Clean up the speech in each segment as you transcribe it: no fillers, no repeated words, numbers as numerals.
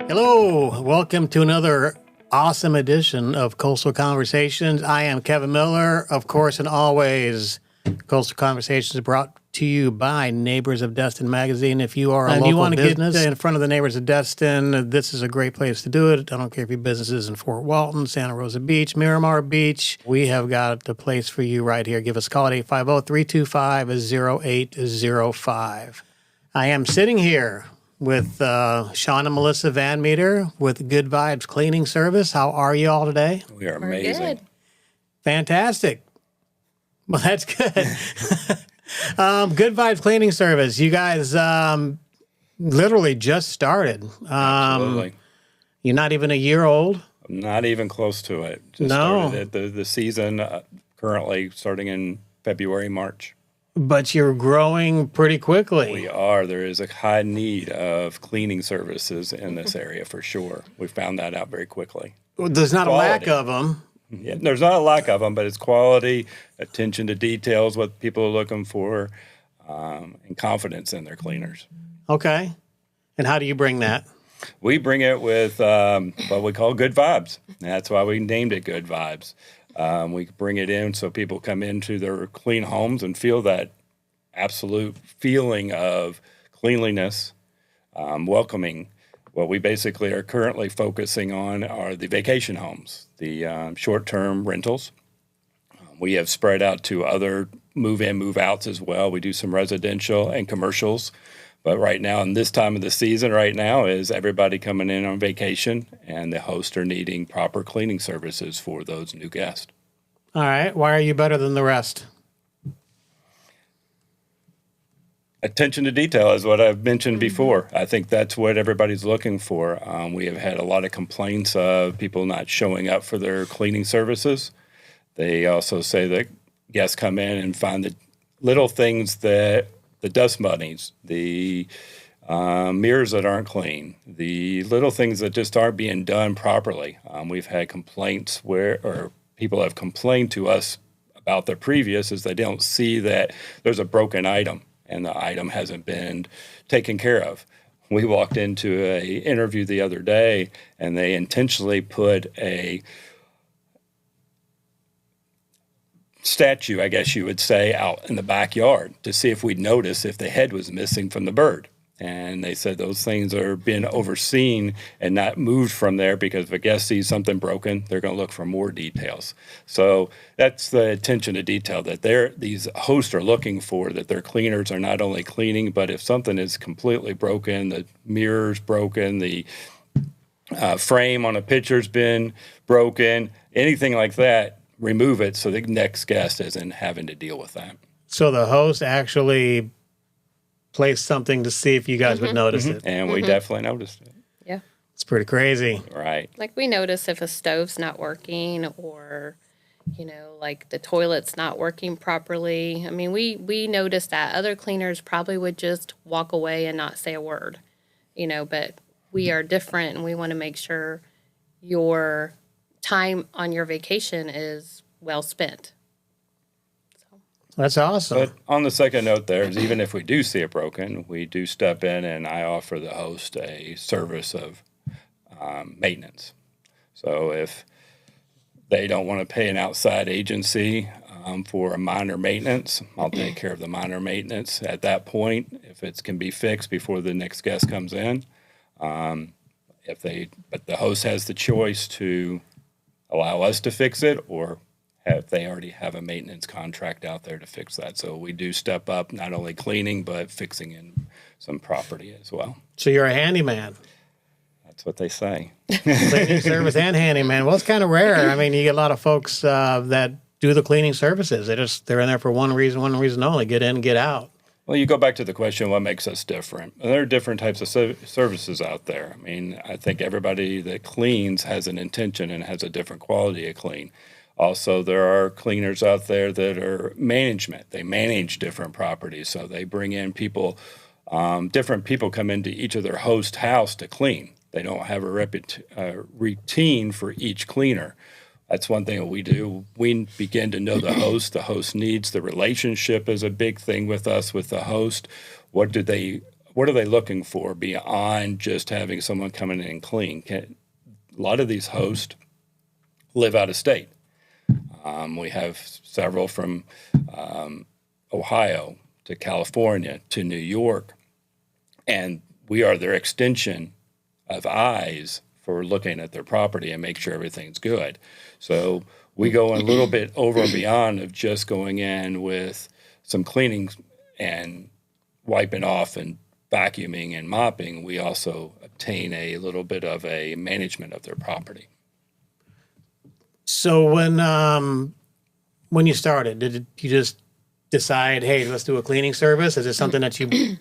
Hello, welcome to another awesome edition of Coastal Conversations. I am Kevin Miller, of course, and always. Coastal Conversations is brought to you by Neighbors of Destin magazine. If you are a local you want to business, get in front of the Neighbors of Destin, this is a great place to do it. I don't care if your business is in Fort Walton, Santa Rosa Beach, Miramar Beach. We have got the place for you right here. Give us a call at 850-325-0805. I am sitting here with Shawn and Melissa VanMeter with Good Vibes Cleaning Service. How are you all today? We are amazing. Good. Fantastic. Well, that's good. Good Vibes Cleaning Service. You guys literally just started. Absolutely. You're not even a year old. Not even close to it. Just No. started the season currently starting in February, March. But you're growing pretty quickly. We are. There is a high need of cleaning services in this area for sure. We found that out very quickly. There's not Quality. a lack of them. Yeah, there's not a lack of them, but it's quality, attention to details, what people are looking for, and confidence in their cleaners. Okay. And how do you bring that? We bring it with what we call good vibes. That's why we named it Good Vibes. We bring it in so people come into their clean homes and feel that absolute feeling of cleanliness, welcoming. What we basically are currently focusing on are the vacation homes, the short-term rentals. We have spread out to other move-in, move-outs as well. We do some residential and commercials. But right now, in this time of the season right now, is everybody coming in on vacation, and the hosts are needing proper cleaning services for those new guests. All right. Why are you better than the rest? Attention to detail is what I've mentioned before. I think that's what everybody's looking for. We have had a lot of complaints of people not showing up for their cleaning services. They also say that guests come in and find the little things that the dust bunnies, the mirrors that aren't clean, the little things that just aren't being done properly. We've had complaints or people have complained to us about their previous is they don't see that there's a broken item and the item hasn't been taken care of. We walked into an interview the other day, and they intentionally put a statue, I guess you would say, out in the backyard to see if we'd notice if the head was missing from the bird. And they said those things are being overseen and not moved from there because if a guest sees something broken, they're going to look for more details. So that's the attention to detail that these hosts are looking for, that their cleaners are not only cleaning, but if something is completely broken, the mirror's broken, the frame on a picture's been broken, anything like that, remove it so the next guest isn't having to deal with that. So the host actually placed something to see if you guys would notice it. And we definitely noticed it. Yeah. It's pretty crazy. Right. Like we notice if a stove's not working or, like the toilet's not working properly. I mean, we notice that. Other cleaners probably would just walk away and not say a word, but we are different and we want to make sure your time on your vacation is well spent. That's awesome. But on the second note there is even if we do see it broken, we do step in and I offer the host a service of maintenance. So if they don't want to pay an outside agency for a minor maintenance, I'll take care of the minor maintenance at that point if it can be fixed before the next guest comes in. But the host has the choice to allow us to fix it or they already have a maintenance contract out there to fix that. So we do step up, not only cleaning, but fixing in some property as well. So you're a handyman. That's what they say. Cleaning service and handyman. Well, it's kind of rare. I mean, you get a lot of folks that do the cleaning services. They're in there for one reason only, get in, get out. Well, you go back to the question, what makes us different? There are different types of services out there. I mean, I think everybody that cleans has an intention and has a different quality of clean. Also, there are cleaners out there that are management. They manage different properties, so they bring in people. Different people come into each of their host house to clean. They don't have a routine for each cleaner. That's one thing that we do. We begin to know the host needs. The relationship is a big thing with us, with the host. What what are they looking for beyond just having someone come in and clean? A lot of these hosts live out of state. We have several from Ohio to California to New York, and we are their extension of eyes for looking at their property and make sure everything's good. So we go a little bit over and beyond of just going in with some cleaning and wiping off and vacuuming and mopping. We also obtain a little bit of a management of their property. So when you started, did you just decide, hey, let's do a cleaning service? Is it something that you're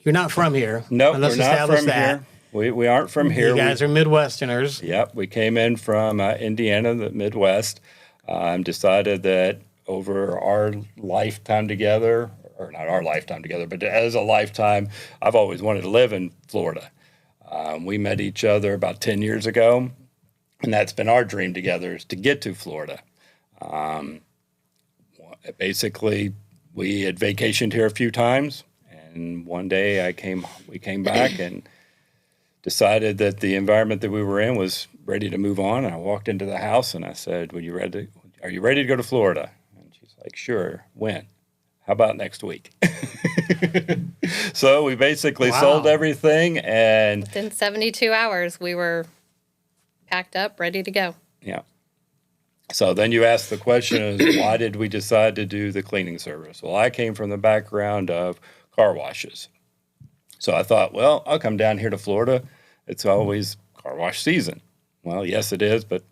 not from here? No, Let's we're not establish from that. here. We aren't from here. You guys are Midwesterners. Yep, we came in from Indiana, the Midwest. Decided that over our lifetime together, or not our lifetime together, but as a lifetime, I've always wanted to live in Florida. We met each other about 10 years ago, and that's been our dream together, is to get to Florida. Basically, we had vacationed here a few times, and one day we came back and decided that the environment that we were in was ready to move on. And I walked into the house and I said, are you ready to go to Florida? And she's like, sure. When? How about next week? So we basically sold everything, and within 72 hours, we were packed up, ready to go. Yeah. So then you ask the question is, why did we decide to do the cleaning service? Well, I came from the background of car washes. So I thought, well, I'll come down here to Florida. It's always car wash season. Well, yes, it is, but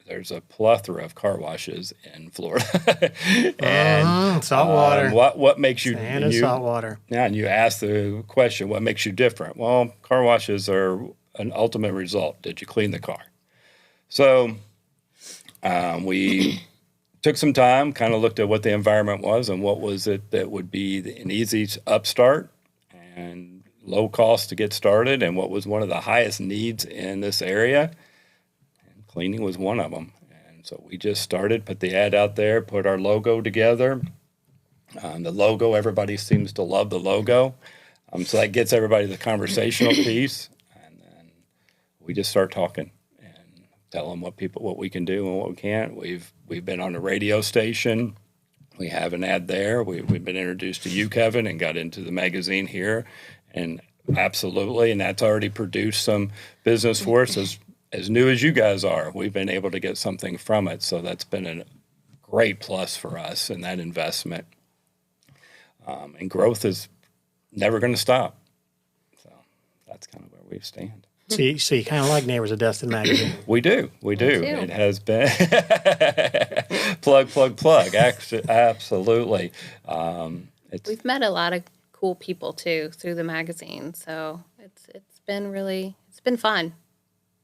there's a plethora of car washes in Florida. And salt water. What makes you And salt water. Yeah, and you ask the question, what makes you different? Well, car washes are an ultimate result. Did you clean the car? So we took some time, kind of looked at what the environment was and what was it that would be an easy upstart and low cost to get started, and what was one of the highest needs in this area. And cleaning was one of them. And so we just started, put the ad out there, put our logo together. The logo, everybody seems to love the logo. So that gets everybody the conversational piece. And then we just start talking and tell them what we can do and what we can't. We've been on a radio station. We have an ad there. We've been introduced to you, Kevin, and got into the magazine here. And absolutely, and that's already produced some business for us. As new as you guys are, we've been able to get something from it. So that's been a great plus for us in that investment. And growth is never going to stop. So that's kind of where we stand. So you kind of like Neighbors of Destin magazine. We do. Me too. It has been plug. Actually, absolutely. We've met a lot of cool people too through the magazine, so it's been fun.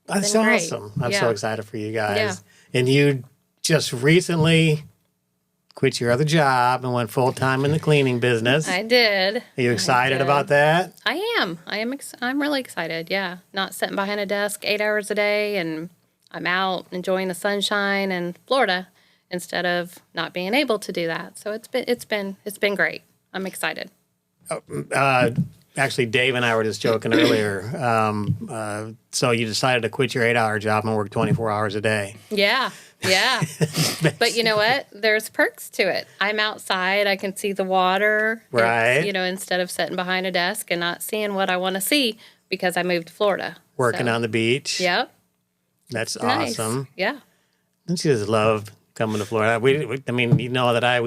That's been great. awesome. I'm Yeah. so excited for you guys. Yeah. And you just recently quit your other job and went full time in the cleaning business. I did. Are you excited did. about that? I am. I'm really excited. Yeah, not sitting behind a desk 8 hours a day, and I'm out enjoying the sunshine in Florida instead of not being able to do that. So it's been great. I'm excited. Actually, Dave and I were just joking earlier. So you decided to quit your 8-hour job and work 24 hours a day. Yeah. But you know what? There's perks to it. I'm outside. I can see the water. Right. Instead of sitting behind a desk and not seeing what I want to see because I moved to Florida. Working on the beach. Yep. That's Nice. awesome. Yeah. Don't you just love coming to Florida? We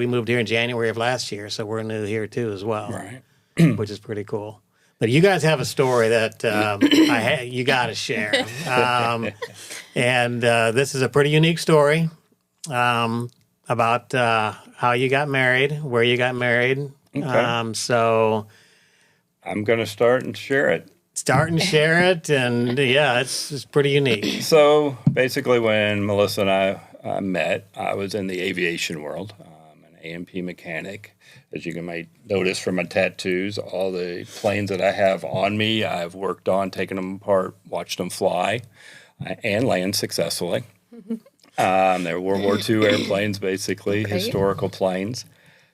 moved here in January of last year, so we're new here too as well. Right. Which is pretty cool. But you guys have a story that you got to share. And this is a pretty unique story about how you got married, where you got married. Okay. So I'm going to start and share it. start and share it. And yeah, it's pretty unique. So basically, when Melissa and I met, I was in the aviation world, an A&P mechanic. As you might notice from my tattoos, all the planes that I have on me, I've worked on, taken them apart, watched them fly and land successfully. They're World War II airplanes, basically, Okay. historical planes.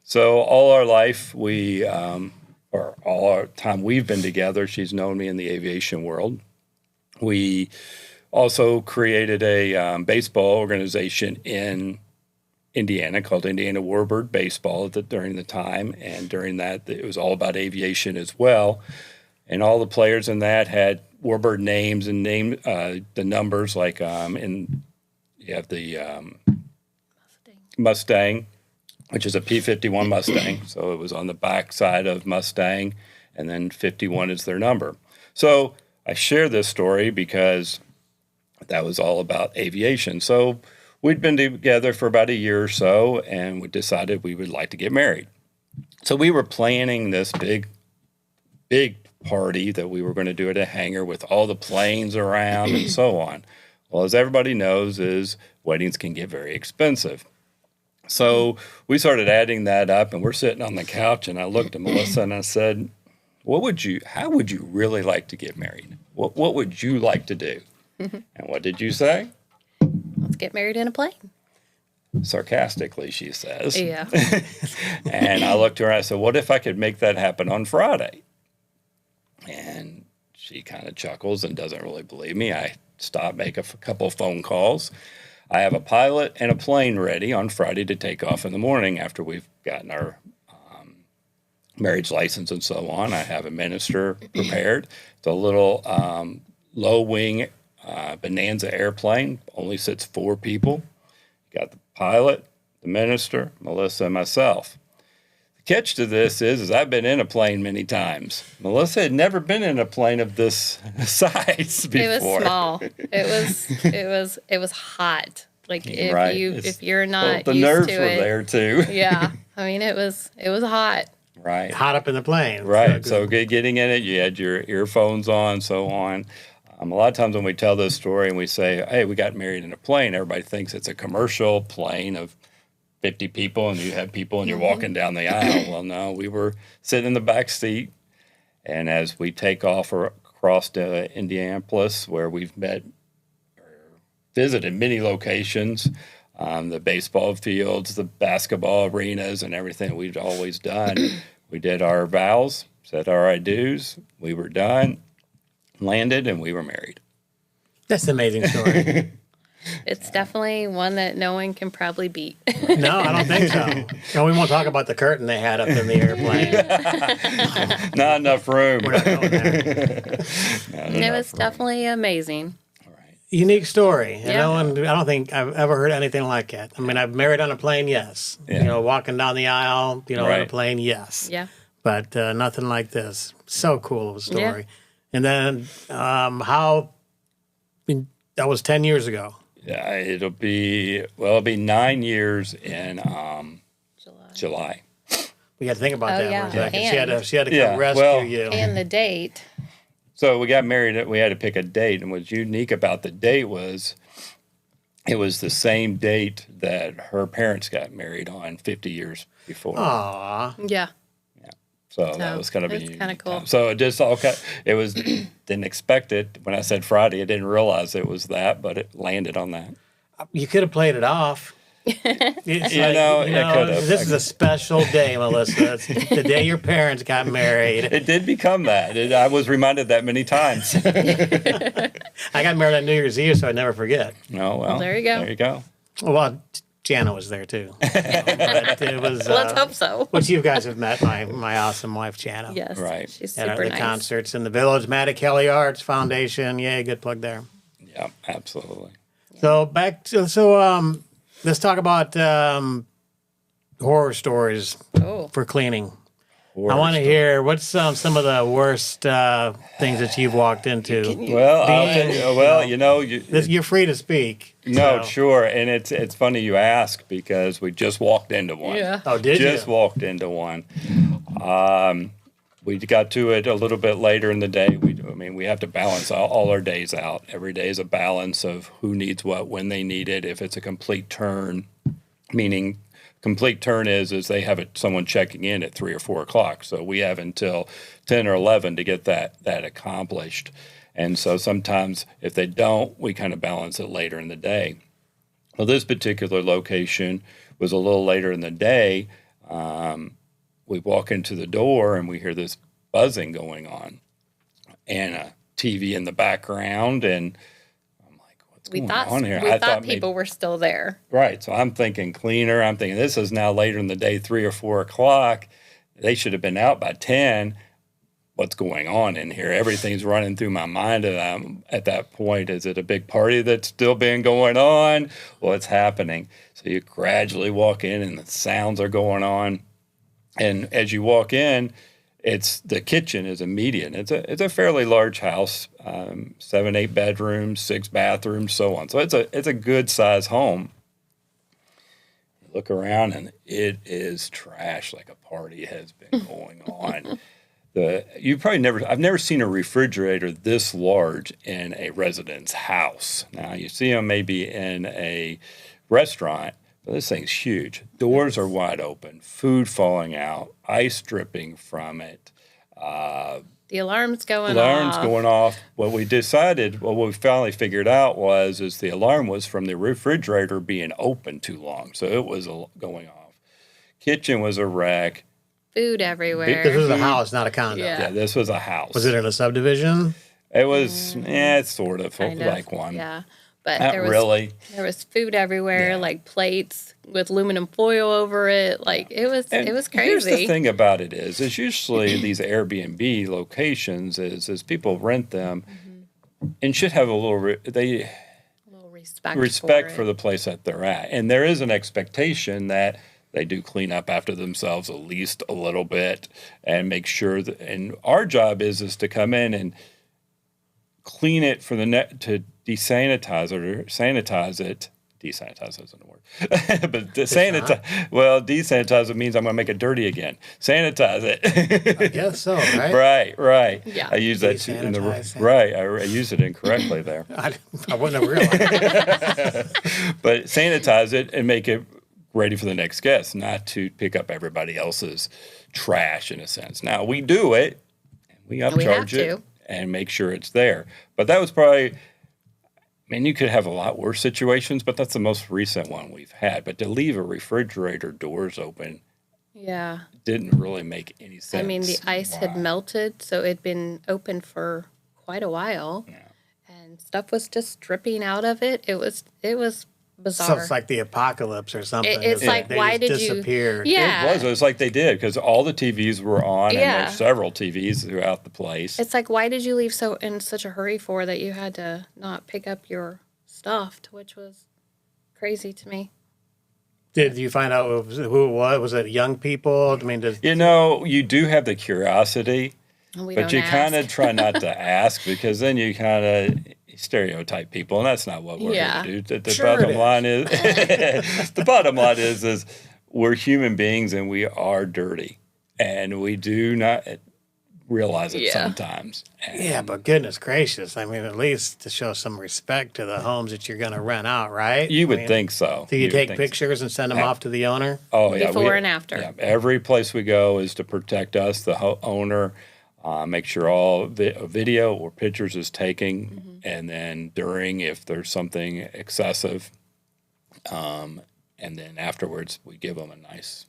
So all our life, we or all our time we've been together, she's known me in the aviation world. We also created a baseball organization in Indiana called Indiana Warbird Baseball during the time. And during that, it was all about aviation as well. And all the players in that had Warbird names and the numbers, like you have the Mustang, which is a P-51 Mustang. So it was on the back side of Mustang, and then 51 is their number. So I share this story because that was all about aviation. So we'd been together for about a year or so, and we decided we would like to get married. So we were planning this big party that we were going to do at a hangar with all the planes around and so on. Well, as everybody knows, is weddings can get very expensive. So we started adding that up, and we're sitting on the couch, and I looked at Melissa and I said, how would you really like to get married? What would you like to do? And what did you say? Let's get married in a plane. Sarcastically, she says. Yeah. And I looked at her and I said, what if I could make that happen on Friday? And she kind of chuckles and doesn't really believe me. I stop, make a couple of phone calls. I have a pilot and a plane ready on Friday to take off in the morning after we've gotten our marriage license and so on. I have a minister prepared. It's a little low-wing Bonanza airplane, only sits 4 people. Got the pilot, the minister, Melissa, and myself. The catch to this is I've been in a plane many times. Melissa had never been in a plane of this size before. It was small. It was hot. Like if you're not the used nerves to were it, there too. yeah. I mean, it was hot. Right. Hot up in the plane. Right. So getting in it, you had your earphones on, so on. A lot of times when we tell this story and we say, hey, we got married in a plane, everybody thinks it's a commercial plane of 50 people and you have people and you're walking down the aisle. Well, no, we were sitting in the back seat. And as we take off across to Indianapolis, where we've met or visited many locations, the baseball fields, the basketball arenas, and everything we've always done, we did our vows, said our I do's, we were done, landed, and we were married. That's an amazing story. It's definitely one that no one can probably beat. No, I don't think so. And we won't talk about the curtain they had up in the airplane. Not enough room. We're not going there. It was definitely amazing. Unique story. And Yeah. I don't think I've ever heard anything like it. I mean, I've married on a plane, yes. Yeah. Walking down the aisle, on a Right. plane, yes. Yeah. But nothing like this. So cool of a story. Yeah. And then that was 10 years ago. Yeah, it'll be 9 years in July. We got to think about Oh, that yeah. for a second. And- She had to come Yeah, rescue well- you. And the date. So we got married. We had to pick a date, and what's unique about the date was it was the same date that her parents got married on 50 years before. Aw. Yeah. So that was kind of a it's unique kinda cool. time. So it just it was didn't expect it. When I said Friday, I didn't realize it was that, but it landed on that. You could have played it off. It's You know, it could have. This is a special day, Melissa. It's the day your parents got married. It did become that. I was reminded that many times. I got married on New Year's Eve, so I never forget. Oh, well. There you go. There you go. Well, Jana was there too. But it was. Let's hope so. Which you guys have met my awesome wife, Jana. Yes. Right. She's At super the nice. concerts in the Village, Matta Kelly Arts Foundation. Yay, good plug there. Yeah, absolutely. So let's talk about horror stories Oh. for cleaning. Horror I want to story. hear what's some of the worst things that you've walked into. Well, You're free to speak. no, so. sure, and it's funny you ask because we just walked into one. Yeah. Oh, did Just you? walked into one. We got to it a little bit later in the day. We have to balance all our days out. Every day is a balance of who needs what, when they need it. If it's a complete turn, meaning complete turn is they have someone checking in at 3 or 4 o'clock. So we have until 10 or 11 to get that accomplished. And so sometimes if they don't, we kind of balance it later in the day. Well, this particular location was a little later in the day. we walk into the door and we hear this buzzing going on and a TV in the background. And I'm like, what's going on here? We thought people were still there. Right. So I'm thinking cleaner. I'm thinking this is now later in the day, 3 or 4 o'clock. They should have been out by 10. What's going on in here? Everything's running through my mind. And at that point, is it a big party that's still been going on? What's happening? So you gradually walk in and the sounds are going on. And as you walk in, the kitchen is immediate. It's a fairly large house, 7, 8 bedrooms, 6 bathrooms, so on. So it's a good size home. You look around and it is trash, like a party has been going on. I've never seen a refrigerator this large in a resident's house. Now you see them maybe in a restaurant, but this thing's huge. Doors are wide open, food falling out, ice dripping from it. The alarm's going off. What we finally figured out is the alarm was from the refrigerator being open too long, so it was going off. Kitchen was a wreck. Food everywhere. This was a house, not a condo. Yeah, this was a house. Was it in a subdivision? It was, it's sort of kind like one. Yeah. But Not really. There was food everywhere, like plates with aluminum foil over it. Like it was crazy. Here's the thing about it is usually these Airbnb locations is people rent them and should have a little respect for the place that they're at. And there is an expectation that they do clean up after themselves at least a little bit and make sure that, and our job is to come in and clean it for to desanitize or sanitize it. Desanitize isn't a word. But desanitize it means I'm going to make it dirty again. Sanitize it. I guess so, right? Right. Yeah. I use that in the right. I use it incorrectly there. I wouldn't have realized. But sanitize it and make it ready for the next guest, not to pick up everybody else's trash in a sense. Now we do it, and we upcharge it and make sure it's there. But that was probably, you could have a lot worse situations, but that's the most recent one we've had. But to leave a refrigerator doors open, didn't really make any sense. The ice had melted, so it'd been open for quite a while, and stuff was just dripping out of it. It was bizarre. So it's like the apocalypse or something. It's like, why did you disappear? Yeah, it was like they did because all the TVs were on, and there's several TVs throughout the place. It's like, why did you leave in such a hurry for that you had to not pick up your stuff, which was crazy to me. Did you find out who it was? Was it young people? You do have the curiosity, but you kind of try not to ask because then you kind of stereotype people, and that's not what we're here to do. The bottom line is we're human beings and we are dirty, and we do not realize it sometimes. But goodness gracious, at least to show some respect to the homes that you're going to rent out, right? You would think so. Do you take pictures and send them off to the owner? Oh, yeah. Before and after. Yeah, every place we go is to protect us, the owner. Make sure all video or pictures is taken, and then during, if there's something excessive, and then afterwards we give them a nice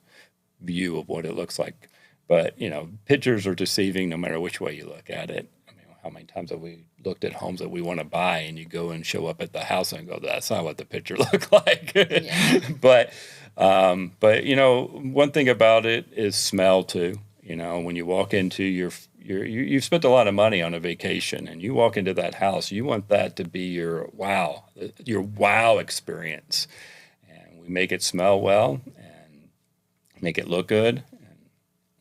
view of what it looks like. But, pictures are deceiving no matter which way you look at it. How many times have we looked at homes that we want to buy and you go and show up at the house and go, that's not what the picture looked like. But one thing about it is smell too. When you walk into you've spent a lot of money on a vacation and you walk into that house, you want that to be your wow experience. And we make it smell well and make it look good. And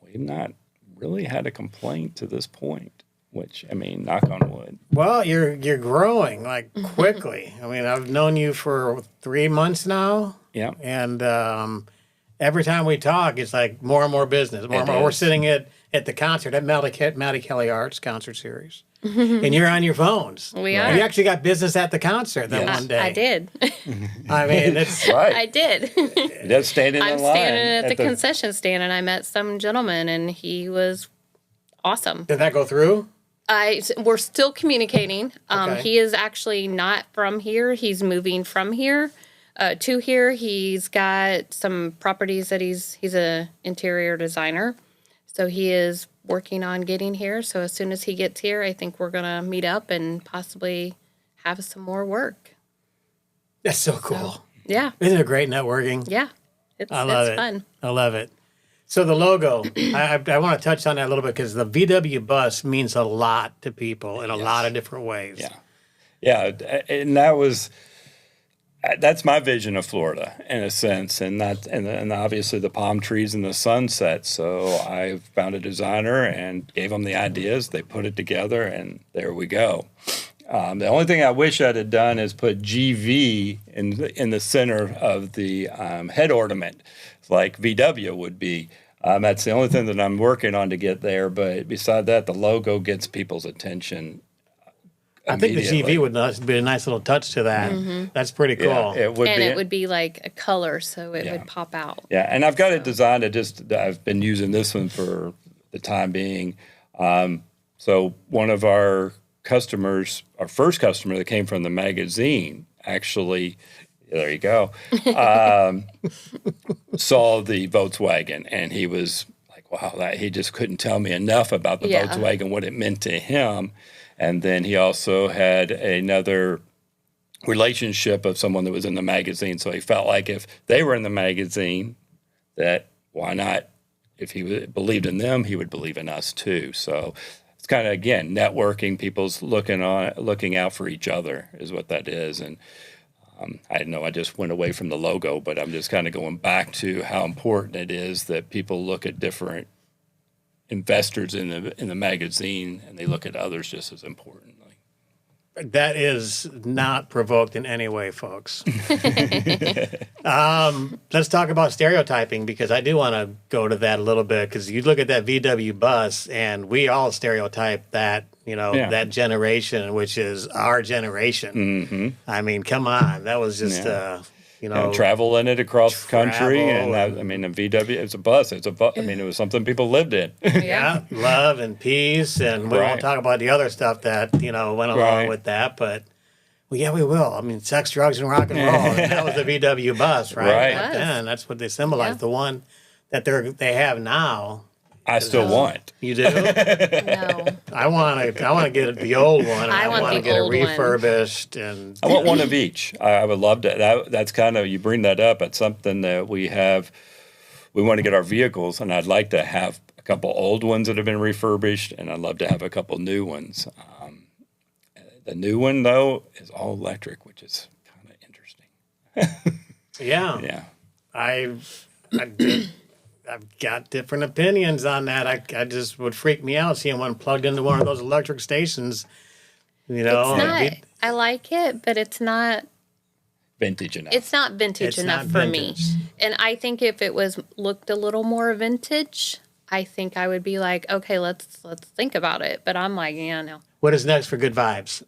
we've not really had a complaint to this point, which, knock on wood. Well, you're growing quickly. I've known you for 3 months now. Yeah. And every time we talk, it's like more and more business. More and more. We're sitting at the concert at Matty Kelly Arts concert series. And you're on your phones. We are. And you actually got business at the concert that one day. I did. It's right. I did. That's standing in line. I'm standing at the concession stand, and I met some gentleman, and he was awesome. Did that go through? We're still communicating. Okay. He is actually not from here. He's moving from here to here. He's got some properties that he's an interior designer. So he is working on getting here. So as soon as he gets here, I think we're going to meet up and possibly have some more work. That's so cool. Yeah. Isn't it great networking? Yeah. It's I love it. fun. I love it. So the logo, I want to touch on that a little bit because the VW bus means a lot to people in a lot of different ways. Yeah. Yeah. And that's my vision of Florida in a sense, and obviously the palm trees and the sunset. So I found a designer and gave them the ideas. They put it together, and there we go. The only thing I wish I'd have done is put GV in the center of the head ornament, like VW would be. That's the only thing that I'm working on to get there. But beside that, the logo gets people's attention. I think the GV would be a nice little touch to that. Mm-hmm. That's pretty cool. Yeah, it would be like a color, so it would pop out. Yeah, and I've got it designed. I've been using this one for the time being. So one of our customers, our first customer that came from the magazine, actually, there you go, saw the Volkswagen, and he was like, wow, he just couldn't tell me enough about the Volkswagen, what it meant to him. And then he also had another relationship of someone that was in the magazine. So he felt like if they were in the magazine, that why not? If he believed in them, he would believe in us too. So it's kind of, again, networking. People's looking out for each other is what that is. And I know I just went away from the logo, but I'm just kind of going back to how important it is that people look at different investors in the magazine, and they look at others just as importantly. That is not provoked in any way, folks. Let's talk about stereotyping, because I do want to go to that a little bit, because you look at that VW bus and we all stereotype that, that generation, which is our generation. Mm-hmm. I mean, come on. That was just, travel in it across the country. And a VW, it's a bus. It was something people lived in. Yeah, love and peace. And we won't talk about the other stuff that, went along with that. But, we will. I mean, sex, drugs, and rock and roll. And that was the VW bus, right? Right. Back then, that's what they symbolized. The one that they have now. I still want. You do? No. I want to get the old one. And I want to get it refurbished. And I want one of each. I would love to. That's kind of, you bring that up. It's something that we have. We want to get our vehicles, and I'd like to have a couple old ones that have been refurbished, and I'd love to have a couple new ones. The new one, though, is all electric, which is kind of interesting. Yeah. Yeah. I've got different opinions on that. I just would freak me out seeing one plugged into one of those electric stations. It's not. I like it, but it's not vintage enough. It's not vintage enough for me. And I think if it looked a little more vintage, I think I would be like, okay, let's think about it. But I'm like, yeah, no. What is next for Good Vibes?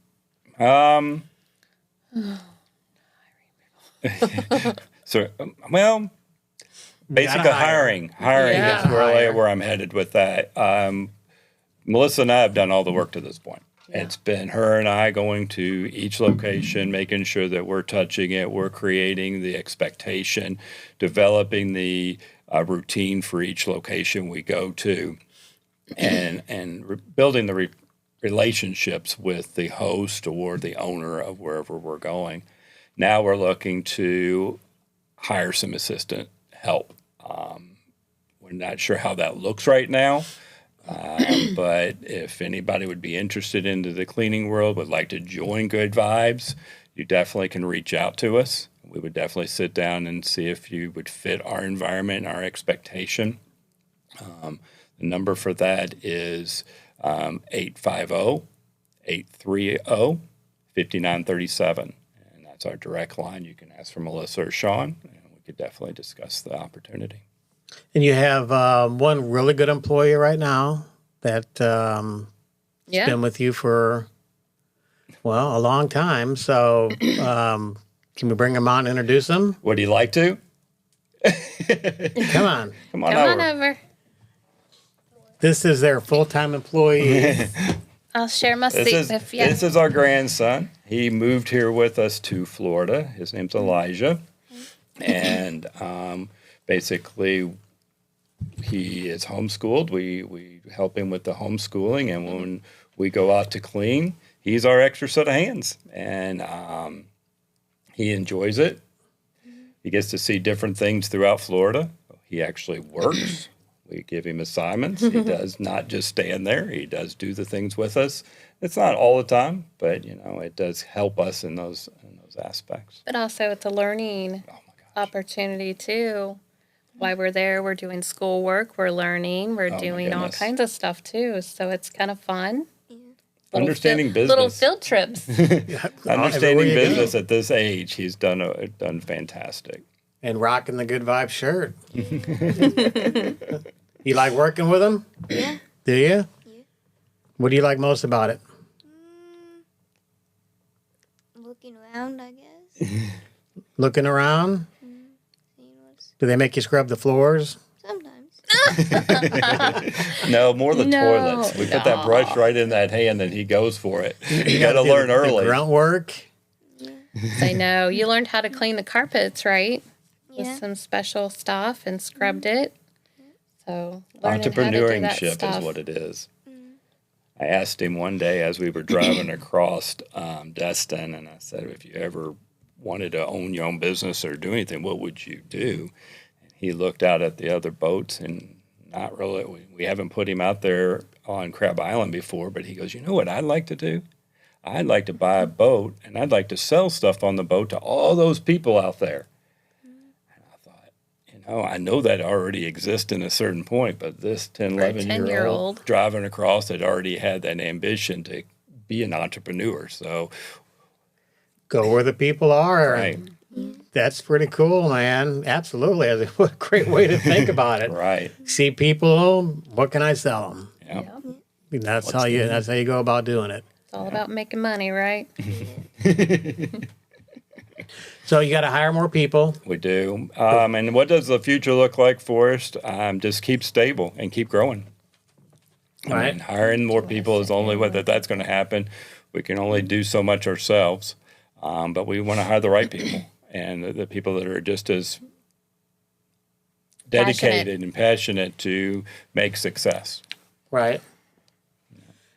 Basically hiring is where I'm headed with that. Melissa and I have done all the work to this point. Yeah. It's been her and I going to each location, making sure that we're touching it, we're creating the expectation, developing the routine for each location we go to, and building the relationships with the host or the owner of wherever we're going. Now we're looking to hire some assistant help. We're not sure how that looks right now, but if anybody would be interested into the cleaning world, would like to join Good Vibes, you definitely can reach out to us. We would definitely sit down and see if you would fit our environment, our expectation. The number for that is 850-830-5937. And that's our direct line. You can ask for Melissa or Shawn, and we could definitely discuss the opportunity. And you have one really good employee right now that been with you for, a long time. So can we bring him on and introduce him? Would you like to? Come on. Come on over. This is their full-time employee. I'll share my seat with you. This is our grandson. He moved here with us to Florida. His name's Elijah. And basically, he is homeschooled. We help him with the homeschooling, and when we go out to clean, he's our extra set of hands, and he enjoys it. He gets to see different things throughout Florida. He actually works. We give him assignments. He does not just stand there. He does do the things with us. It's not all the time, but it does help us in those aspects. But also it's a learning opportunity too. While we're there, we're doing schoolwork, we're learning, we're doing all goodness. kinds of stuff too. So it's kind of fun. Understanding business. Little field trips. Understanding you business at this age, he's done fantastic. And rocking the good vibe shirt. You like working with him? Yeah. Do you? Yeah. What do you like most about it? Looking around, I guess. Looking around? Seeing what's Do they make you scrub the floors? sometimes. No, more the No, toilets. We put that brush right in that hand, and he goes for it. You got to learn The early. grunt work? I know. You learned how to clean the carpets, right? Yeah. With some special stuff and scrubbed it. So learning how to do that Entrepreneurship stuff. is what it is. I asked him one day as we were driving across Destin, and I said, if you ever wanted to own your own business or do anything, what would you do? And he looked out at the other boats, and not really. We haven't put him out there on Crab Island before, but he goes, you know what I'd like to do? I'd like to buy a boat, and I'd like to sell stuff on the boat to all those people out there. I know that already exists in a certain point, but this 10, For a 11-year-old driving across had already had that ambition to be an entrepreneur. So, Go where the people are. right, That's pretty cool, man. Absolutely. What a great way to think about it. right. See people, what can I sell them? Yeah. Yep. That's how you go about doing it. It's all about making money, right? So you got to hire more people. We do. And what does the future look like for us? Just keep stable and keep growing. Right. Hiring more people is the only way that's going to happen. We can only do so much ourselves, but we want to hire the right people and the people that are just as dedicated and passionate to make success. Right.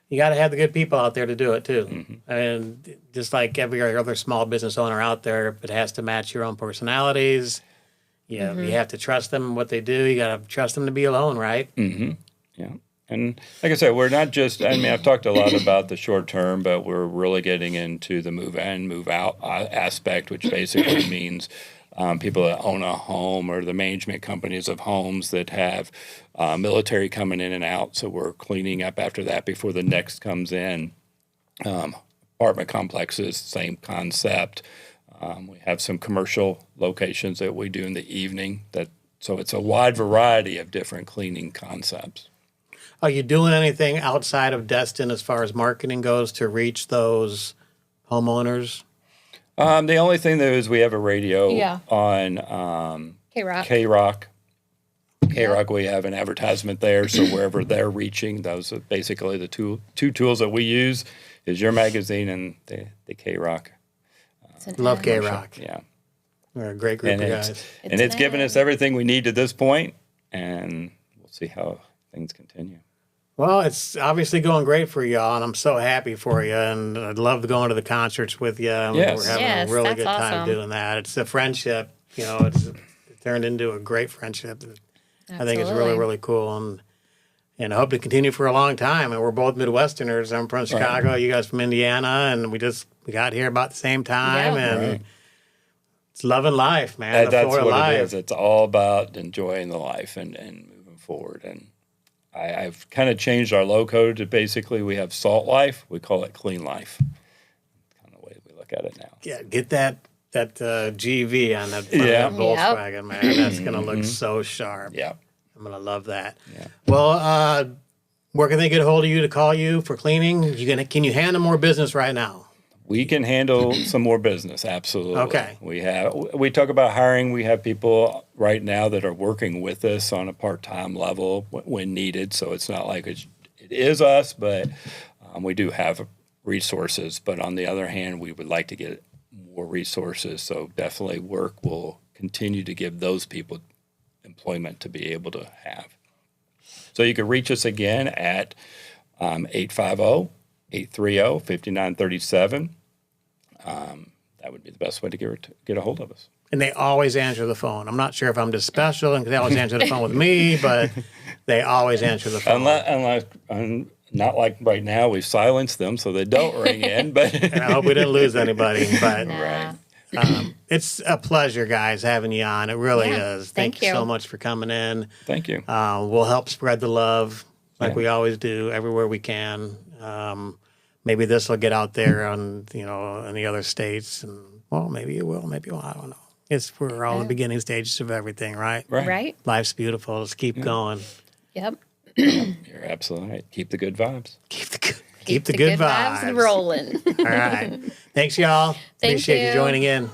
You got to have the good people out there to do it too. And just like every other small business owner out there, it has to match your own personalities. Yeah, you have to trust them, what they do. You got to trust them to be alone, right? Yeah. And like I said, we're not just, I've talked a lot about the short term, but we're really getting into the move in, move out aspect, which basically means people that own a home or the management companies of homes that have military coming in and out. So we're cleaning up after that before the next comes in. Apartment complexes, same concept. We have some commercial locations that we do in the evening. So it's a wide variety of different cleaning concepts. Are you doing anything outside of Destin as far as marketing goes to reach those homeowners? The only thing that is we have a radio Yeah. on K-Rock. K-Rock. K-Rock, we have an advertisement there, so wherever they're reaching, those are basically the two tools that we use is your magazine and the K-Rock. Love K-Rock. Yeah. We're a great group And of it's, guys. and it's given us everything we need to this point, and we'll see how things continue. Well, it's obviously going great for y'all, and I'm so happy for you. And I'd love going to the concerts with you. And Yes. We're having Yes, a really that's good time awesome. doing that. It's a friendship, it turned into a great friendship. I think it's really, Absolutely. really cool. And I hope to continue for a long time. And we're both Midwesterners. I'm from Chicago, you guys from Indiana, and we got here about the same time. Yeah. And Right. it's loving life, man. The That's Florida what life. it is. It's all about enjoying the life and moving forward. And I've kind of changed our logo to basically we have Salt Life. We call it Clean Life. Kind of the way we look at it now. Yeah, get that GV on that front Yeah. of that Volkswagen, man. That's going to look so sharp. Yeah. I'm going to love that. Yeah. Well, where can they get a hold of you to call you for cleaning? Can you handle more business right now? We can handle some more business, absolutely. Okay. We talk about hiring. We have people right now that are working with us on a part-time level when needed. So it's not like it is us, but we do have resources. But on the other hand, we would like to get more resources. So definitely will continue to give those people employment to be able to have. So you can reach us again at 850-830-5937. That would be the best way to get a hold of us. And they always answer the phone. I'm not sure if I'm just special and they always answer the phone with me, but they always answer the phone. Not like right now, we've silenced them so they don't ring in. But And I hope we didn't lose anybody. But Nah. right. it's a pleasure, guys, having you on. It really Yeah, is. thank you you. so much for coming in. Thank you. We'll help spread the love like Yeah. we always do everywhere we can. Maybe this will get out there on, in the other states. And, well, maybe it will. Maybe it won't. I don't know. We're all in the beginning stages of everything, right? Right? Life's beautiful. Let's keep going. Yep. You're absolutely right. Keep the good vibes. Keep the good vibes rolling. All right. Thanks, y'all. Thank Appreciate you you. joining in.